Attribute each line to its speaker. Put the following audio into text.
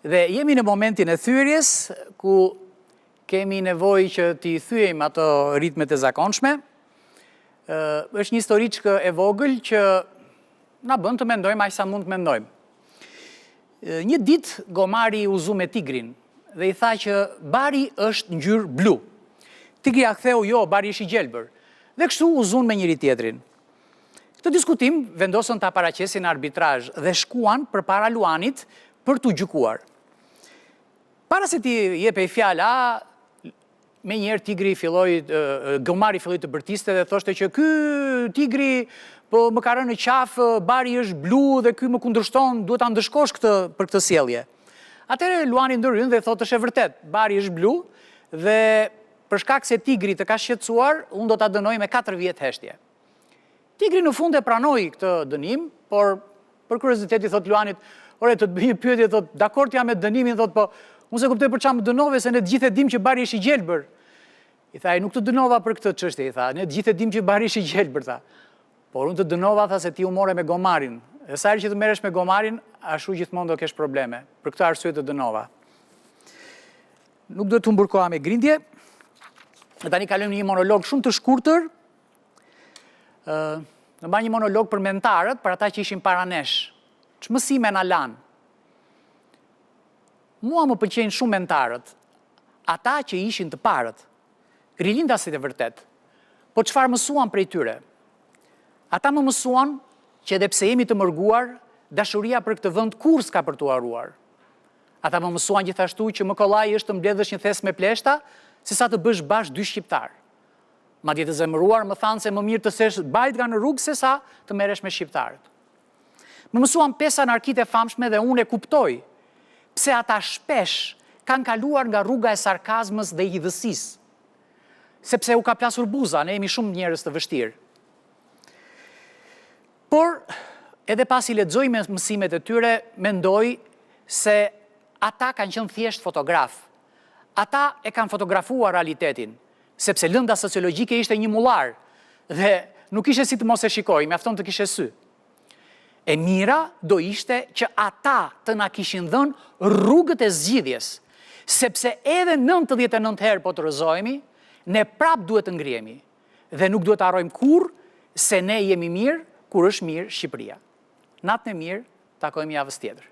Speaker 1: Dhe jemi në momentin e thyrjes, ku kemi nevojë që t'i thyejmë ato ritmet e zakonshme. Është një historiçkë e vogël që na bën të mendojmë aq sa mund të mendojmë. Një ditë gomari u zu me tigrin dhe i tha që bari është ngjyrë blu. Tigri ja ktheu, jo, bari është i gjelbër. Dhe kështu u zun me njëri tjetrin. Këtë diskutim vendosën ta paraqesin arbitrazh dhe shkuan përpara Luanit për t'u gjykuar. Para se t'i jepej fjala, me njerë tigri gomari filloi të bërtiste dhe thoshte që ky tigri po më ka rënë në qafë, bari është blu dhe ky më kundërshton, duhet ta ndëshkosh për këtë sjellje. Atëherë Luani ndërhyn dhe thotë është e vërtet, bari është blu dhe për shkak se tigri të ka shqetësuar, unë do ta dënoj me 4 vjet heshtje. Tigri në fund e pranoi këtë dënim, por për kuriozitet i thot Luanit, ore të të bëj një pyetje, thot, dakord jam me dënimin, thot, po unë se kuptoj për çfarë më dënove, se ne të gjithë e dim që bari është i gjelbër. I tha, nuk të dënova për këtë çështje, i tha, ne të gjithë e dim që bari është i gjelbër, tha. Por unë të dënova, tha, se ti u more me gomarin. E sa herë që të merresh me gomarin, ashtu gjithmonë do kesh probleme. Për këtë arsye të dënova. Nuk duhet të humbur koha me grindje. Tani kalojmë në një monolog shumë të shkurtër. Në bëj një monolog për mentarët, për ata që ishin para nesh. Ç'mësime na lanë? Mua më pëlqejnë shumë mentarët, ata që ishin të parët, rilindasit e vërtet, po çfarë mësuan prej tyre? Ata më mësuan që edhe pse jemi të mërguar, dashuria për këtë vend kur s'ka për t'u harruar. Ata më mësuan gjithashtu që më kollaj është të mbledhësh një thes me pleshta, se sa të bësh bash 2 shqiptar. Madje të zemëruar më thanë se më mirë të sesh bajt nga në rrugë se sa të merresh me shqiptarët. Më mësuan 5 anarkitë e famshme dhe unë e kuptoj pse ata shpesh kanë kaluar nga rruga e sarkazmës dhe hidhësisë. Sepse u ka plasur buza, ne jemi shumë njerëz të vështirë. Por, edhe pasi lexoj me mësimet e tyre, mendoj se ata kanë qenë thjesht fotograf. Ata e kanë fotografuar realitetin, sepse lënda sociologjike ishte një mullar dhe nuk ishe si të mos e shikoj, mjafton të kishe sy. E mira do ishte që ata të na kishin dhënë rrugët e zgjidhjes, sepse edhe 99 herë po të rëzohemi, ne prap duhet të ngrihemi dhe nuk duhet të harrojmë kurrë se ne jemi mirë kur është mirë Shqipëria. Natën e mirë, takojmë javës tjetër.